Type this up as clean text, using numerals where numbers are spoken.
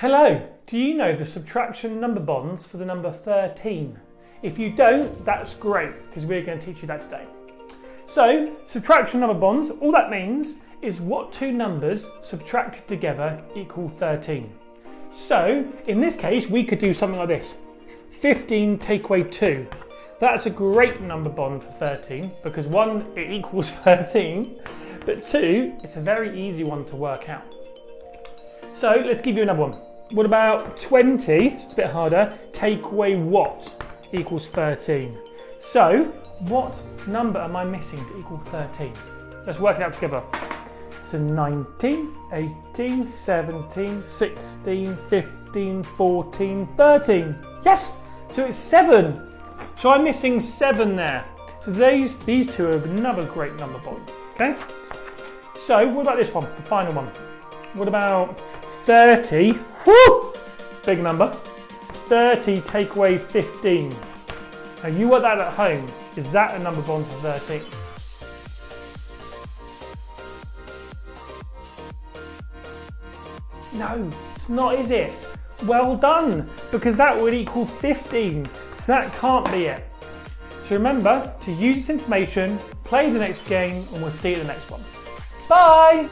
Hello, do you know the subtraction number bonds for the number 13? If you don't, that's great, because we're going to teach you that today. So, subtraction number bonds, all that means is what two numbers subtracted together equal 13. So, in this case, we could do something like this. 15 take away 2. That's a great number bond for 13, because 1, it equals 13, but 2, it's a very easy one to work out. So let's give you another one. What about 20, it's a bit harder, take away what equals 13? So what number am I missing to equal 13? Let's work it out together. So 19, 18, 17, 16, 15, 14, 13. Yes, so it's 7. So I'm missing 7 there. So these two are another great number bond, okay? So what about this one, the final one? What about 30, whoo, big number, 30 take away 15. Now you work that at home, is that a number bond for 13? No, it's not, is it? Well done, because that would equal 15, so that can't be it. So remember to use this information, play the next game, and we'll see you in the next one. Bye!